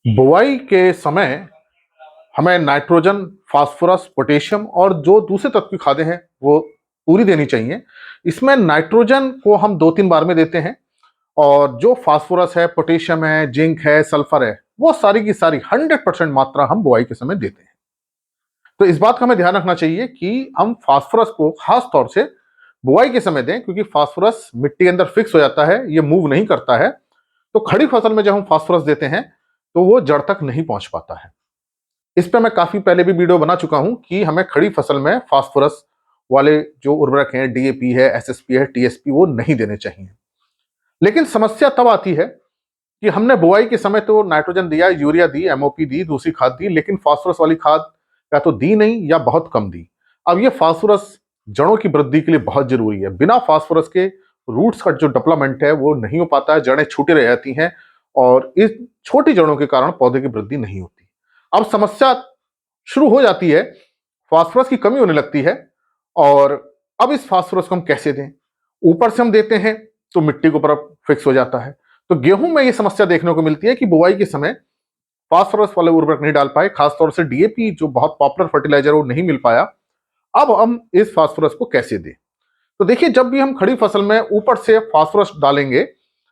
बुवाई के समय हमें नाइट्रोजन, फास्फोरस, पोटेशियम और जो दूसरे तत्व की खादें हैं वो पूरी देनी चाहिए। इसमें नाइट्रोजन को हम 2-3 बार में देते हैं और जो फास्फोरस है, पोटेशियम है, जिंक है, सल्फर है, वो सारी की सारी 100% मात्रा हम बुआई के समय देते हैं। तो इस बात का हमें ध्यान रखना चाहिए कि हम फास्फोरस को खास तौर से बुआई के समय दें, क्योंकि फास्फोरस मिट्टी के अंदर फिक्स हो जाता है, ये मूव नहीं करता है। तो खड़ी फसल में जब हम फास्फोरस देते हैं तो वो जड़ तक नहीं पहुंच पाता है। इस पे मैं काफी पहले भी वीडियो बना चुका हूं कि हमें खड़ी फसल में फास्फोरस वाले जो उर्वरक हैं, डीएपी है, एसएसपी है, टीएसपी, वो नहीं देने चाहिए। लेकिन समस्या तब आती है कि हमने बुआई के समय तो नाइट्रोजन दिया, यूरिया दी, एमओपी दी, दूसरी खाद दी, लेकिन फास्फोरस वाली खाद या तो दी नहीं या बहुत कम दी। अब ये फास्फोरस जड़ों की वृद्धि के लिए बहुत जरूरी है। बिना फास्फोरस के रूट्स का जो डेवलपमेंट है वो नहीं हो पाता है, जड़ें छूटी रह जाती हैं और इस छोटी जड़ों के कारण पौधे की वृद्धि नहीं होती। अब समस्या शुरू हो जाती है, फास्फोरस की कमी होने लगती है और अब इस फास्फोरस को हम कैसे दें? ऊपर से हम देते हैं तो मिट्टी के ऊपर फिक्स हो जाता है। तो गेहूं में ये समस्या देखने को मिलती है कि बुआई के समय फास्फोरस वाले उर्वरक नहीं डाल पाए, खासतौर से डीएपी जो बहुत पॉपुलर फर्टिलाइजर वो नहीं मिल पाया। अब हम इस फास्फोरस को कैसे दें? तो देखिए, जब भी हम खड़ी फसल में ऊपर से फास्फोरस डालेंगे,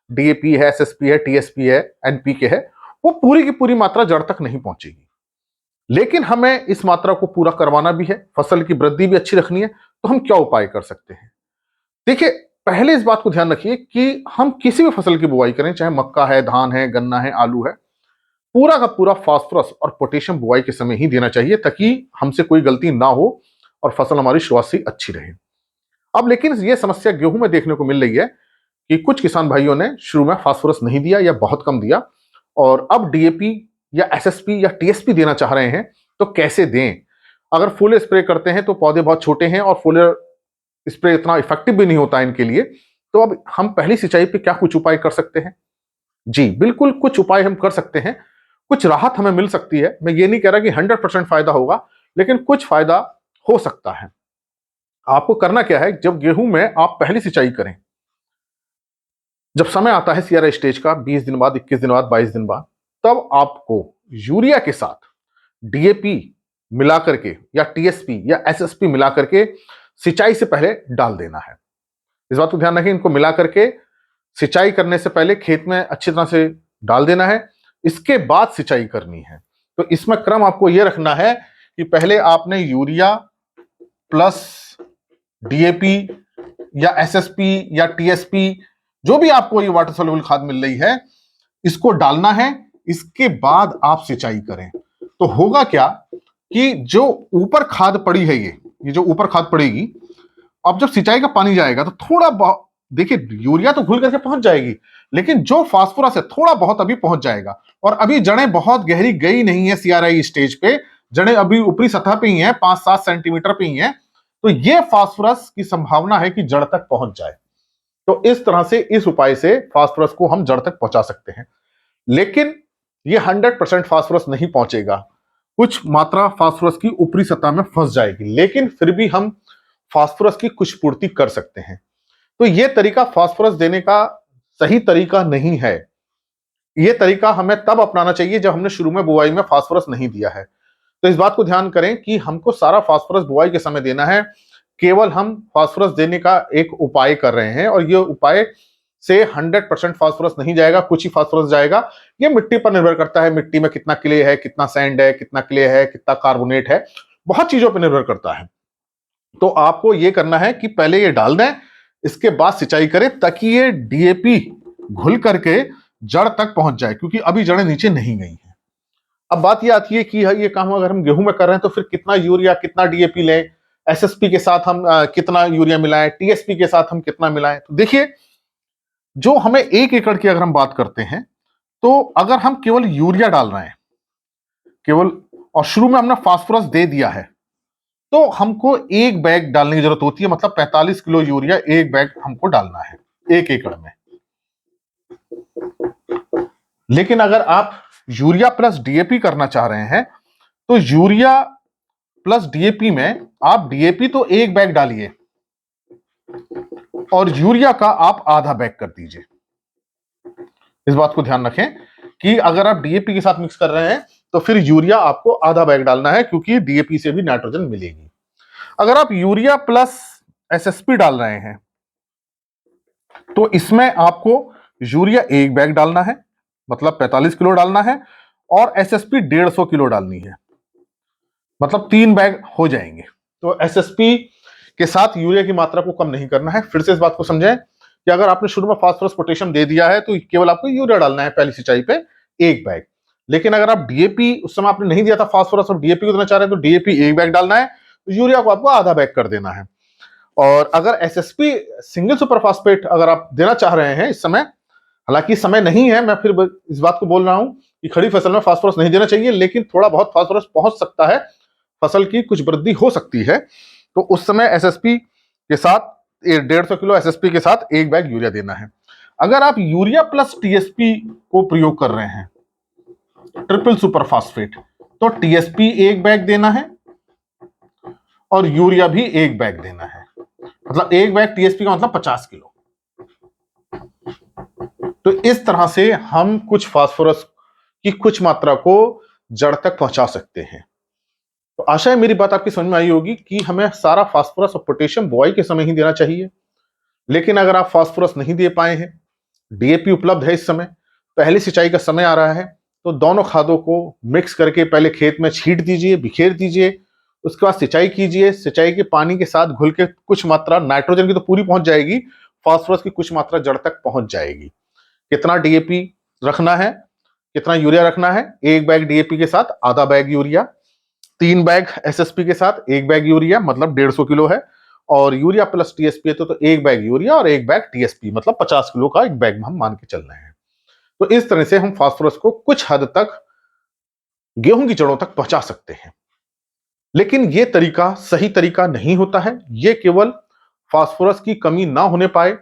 डीएपी है, एसएसपी है, टीएसपी है, एनपीके है, वो पूरी की पूरी मात्रा जड़ तक नहीं पहुंचेगी। लेकिन हमें इस मात्रा को पूरा करवाना भी है, फसल की वृद्धि भी अच्छी रखनी है, तो हम क्या उपाय कर सकते हैं? देखिए, पहले इस बात को ध्यान रखिए कि हम किसी भी फसल की बुआई करें, चाहे मक्का है, धान है, गन्ना है, आलू है, पूरा का पूरा फास्फोरस और पोटेशियम बुआई के समय ही देना चाहिए, ताकि हमसे कोई गलती ना हो और फसल हमारी शुरुआत से अच्छी रहे। अब लेकिन ये समस्या गेहूं में देखने को मिल रही है कि कुछ किसान भाइयों ने शुरू में फास्फोरस नहीं दिया या बहुत कम दिया और अब डीएपी या एसएसपी या टीएसपी देना चाह रहे हैं। तो कैसे दें? अगर फुल स्प्रे करते हैं तो पौधे बहुत छोटे हैं और फुल स्प्रे इतना इफेक्टिव भी नहीं होता इनके लिए। तो अब हम पहली सिंचाई पे क्या कुछ उपाय कर सकते हैं? जी बिल्कुल, कुछ उपाय हम कर सकते हैं, कुछ राहत हमें मिल सकती है। मैं ये नहीं कह रहा कि 100% फायदा होगा, लेकिन कुछ फायदा हो सकता है। आपको करना क्या है, जब गेहूं में आप पहली सिंचाई करें, जब समय आता है सीआरआई स्टेज का 20 दिन बाद, 21 दिन बाद, 22 दिन बाद, तब आपको यूरिया के साथ डीएपी मिला करके या टीएसपी या एसएसपी मिला करके सिंचाई से पहले डाल देना है। इस बात को ध्यान रखें, इनको मिला करके सिंचाई करने से पहले खेत में अच्छी तरह से डाल देना है, इसके बाद सिंचाई करनी है। तो इसमें क्रम आपको यह रखना है कि पहले आपने यूरिया प्लस डीएपी या एसएसपी या टीएसपी, जो भी आपको ये वाटर सोल्यूबल खाद मिल रही है, इसको डालना है। इसके बाद आप सिंचाई करें तो होगा क्या कि जो ऊपर खाद पड़ी है, ये जो ऊपर खाद पड़ेगी, अब जब सिंचाई का पानी जाएगा तो थोड़ा बहुत, देखिए यूरिया तो घुल करके पहुंच जाएगी, लेकिन जो फास्फोरस है थोड़ा बहुत अभी पहुंच जाएगा। और अभी जड़ें बहुत गहरी गई नहीं है सीआरआई स्टेज पे, जड़ें अभी ऊपरी सतह पे ही हैं, 5-7 सेंटीमीटर पे ही हैं। तो ये फास्फोरस की संभावना है कि जड़ तक पहुंच जाए। तो इस तरह से, इस उपाय से फास्फोरस को हम जड़ तक पहुंचा सकते हैं। लेकिन ये 100% फास्फोरस नहीं पहुंचेगा, कुछ मात्रा फास्फोरस की ऊपरी सतह में फंस जाएगी, लेकिन फिर भी हम फास्फोरस की कुछ पूर्ति कर सकते हैं। तो यह तरीका फास्फोरस देने का सही तरीका नहीं है। यह तरीका हमें तब अपनाना चाहिए जब हमने शुरू में बुआई में फास्फोरस नहीं दिया है। तो इस बात को ध्यान करें कि हमको सारा फास्फोरस बुआई के समय देना है। केवल हम फास्फोरस देने का एक उपाय कर रहे हैं और यह उपाय से 100% फास्फोरस नहीं जाएगा, कुछ ही फास्फोरस जाएगा। यह मिट्टी पर निर्भर करता है, मिट्टी में कितना क्ले है, कितना सैंड है, कितना क्ले है, कितना कार्बोनेट है, बहुत चीजों पर निर्भर करता है। तो आपको यह करना है कि पहले ये डाल दें, इसके बाद सिंचाई करें, ताकि ये डीएपी घुल करके जड़ तक पहुंच जाए, क्योंकि अभी जड़ें नीचे नहीं गई हैं। अब बात यह आती है कि ये काम अगर हम गेहूं में कर रहे हैं तो फिर कितना यूरिया, कितना डीएपी लें, एसएसपी के साथ हम कितना यूरिया मिलाएं, टीएसपी के साथ हम कितना मिलाएं। तो देखिए, जो हमें 1 एकड़ की अगर हम बात करते हैं, तो अगर हम केवल यूरिया डाल रहे हैं केवल, और शुरू में हमने फास्फोरस दे दिया है, तो हमको 1 बैग डालने की जरूरत होती है, मतलब 45 किलो यूरिया 1 बैग हमको डालना है 1 एकड़ में। लेकिन अगर आप यूरिया प्लस डीएपी करना चाह रहे हैं, तो यूरिया प्लस डीएपी में आप डीएपी तो 1 बैग डालिए और यूरिया का आप आधा बैग कर दीजिए। इस बात को ध्यान रखें कि अगर आप डीएपी के साथ मिक्स कर रहे हैं तो फिर यूरिया आपको आधा बैग डालना है, क्योंकि डीएपी से भी नाइट्रोजन मिलेगी। अगर आप यूरिया प्लस एसएसपी डाल रहे हैं तो इसमें आपको यूरिया 1 बैग डालना है, मतलब 45 किलो डालना है, और एसएसपी 150 किलो डालनी है, मतलब 3 बैग हो जाएंगे। तो एसएसपी के साथ यूरिया की मात्रा को कम नहीं करना है। फिर से इस बात को समझें कि अगर आपने शुरू में फास्फोरस पोटेशियम दे दिया है तो केवल आपको यूरिया डालना है पहली सिंचाई पे 1 बैग। लेकिन अगर आप डीएपी उस समय आपने नहीं दिया था फास्फोरस और डीएपी को देना चाह रहे हैं तो डीएपी 1 बैग डालना है, तो यूरिया को आपको आधा बैग कर देना है। और अगर एसएसपी सिंगल सुपर फास्फेट अगर आप देना चाह रहे हैं इस समय, हालांकि समय नहीं है, मैं फिर इस बात को बोल रहा हूं कि खड़ी फसल में फास्फोरस नहीं देना चाहिए, लेकिन थोड़ा बहुत फास्फोरस पहुंच सकता है, फसल की कुछ वृद्धि हो सकती है, तो उस समय एसएसपी के साथ 150 किलो एसएसपी के साथ 1 बैग यूरिया देना है। अगर आप यूरिया प्लस टीएसपी को प्रयोग कर रहे हैं, ट्रिपल सुपर फास्फेट, तो टीएसपी 1 बैग देना है और यूरिया भी 1 बैग देना है, मतलब 1 बैग टीएसपी का मतलब 50 किलो। तो इस तरह से हम कुछ फास्फोरस की कुछ मात्रा को जड़ तक पहुंचा सकते हैं। तो आशा है मेरी बात आपकी समझ में आई होगी कि हमें सारा फास्फोरस और पोटेशियम बुआई के समय ही देना चाहिए। लेकिन अगर आप फास्फोरस नहीं दे पाए हैं, डीएपी उपलब्ध है इस समय, पहली सिंचाई का समय आ रहा है, तो दोनों खादों को मिक्स करके पहले खेत में छींट दीजिए, बिखेर दीजिए, उसके बाद सिंचाई कीजिए। सिंचाई के पानी के साथ घुल के कुछ मात्रा नाइट्रोजन की तो पूरी पहुंच जाएगी, फास्फोरस की कुछ मात्रा जड़ तक पहुंच जाएगी। कितना डीएपी रखना है, कितना यूरिया रखना है? 1 बैग डीएपी के साथ आधा बैग यूरिया, 3 बैग एसएसपी के साथ 1 बैग यूरिया, मतलब 150 किलो है, और यूरिया प्लस टीएसपी है तो 1 बैग यूरिया और 1 बैग टीएसपी, मतलब 50 किलो का 1 बैग हम मान के चल रहे हैं। तो इस तरह से हम फास्फोरस को कुछ हद तक गेहूं की जड़ों तक पहुंचा सकते हैं। लेकिन यह तरीका सही तरीका नहीं होता है, यह केवल फास्फोरस की कमी ना होने पाए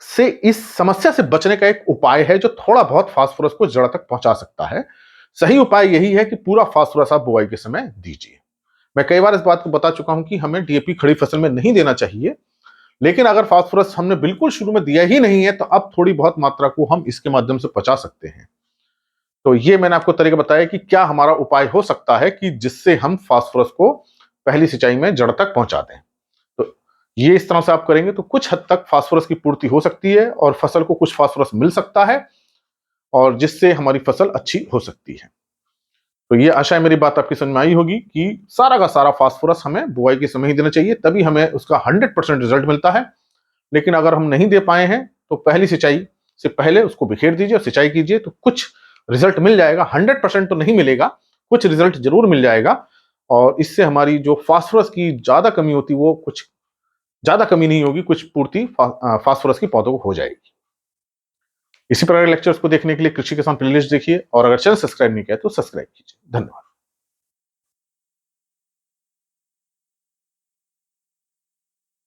से इस समस्या से बचने का एक उपाय है जो थोड़ा बहुत फास्फोरस को जड़ तक पहुंचा सकता है। सही उपाय यही है कि पूरा फास्फोरस आप बुआई के समय दीजिए। मैं कई बार इस बात को बता चुका हूं कि हमें डीएपी खड़ी फसल में नहीं देना चाहिए, लेकिन अगर फास्फोरस हमने बिल्कुल शुरू में दिया ही नहीं है तो अब थोड़ी बहुत मात्रा को हम इसके माध्यम से पचा सकते हैं। तो ये मैंने आपको तरीका बताया कि क्या हमारा उपाय हो सकता है कि जिससे हम फास्फोरस को पहली सिंचाई में जड़ तक पहुंचा दें। तो ये इस तरह से आप करेंगे तो कुछ हद तक फास्फोरस की पूर्ति हो सकती है और फसल को कुछ फास्फोरस मिल सकता है, और जिससे हमारी फसल अच्छी हो सकती है। तो ये आशा है मेरी बात आपकी समझ में आई होगी कि सारा का सारा फास्फोरस हमें बुआई के समय ही देना चाहिए, तभी हमें उसका 100% रिजल्ट मिलता है। लेकिन अगर हम नहीं दे पाए हैं तो पहली सिंचाई से पहले उसको बिखेर दीजिए और सिंचाई कीजिए, तो कुछ रिजल्ट मिल जाएगा। 100% तो नहीं मिलेगा, कुछ रिजल्ट जरूर मिल जाएगा, और इससे हमारी जो फास्फोरस की ज्यादा कमी होती वो कुछ ज्यादा कमी नहीं होगी, कुछ पूर्ति फास्फोरस की पौधों को हो जाएगी। इसी प्रकार के लेक्चर्स को देखने के लिए कृषि किसान प्लेलिस्ट देखिए, और अगर चैनल सब्सक्राइब नहीं किया तो सब्सक्राइब कीजिए। धन्यवाद।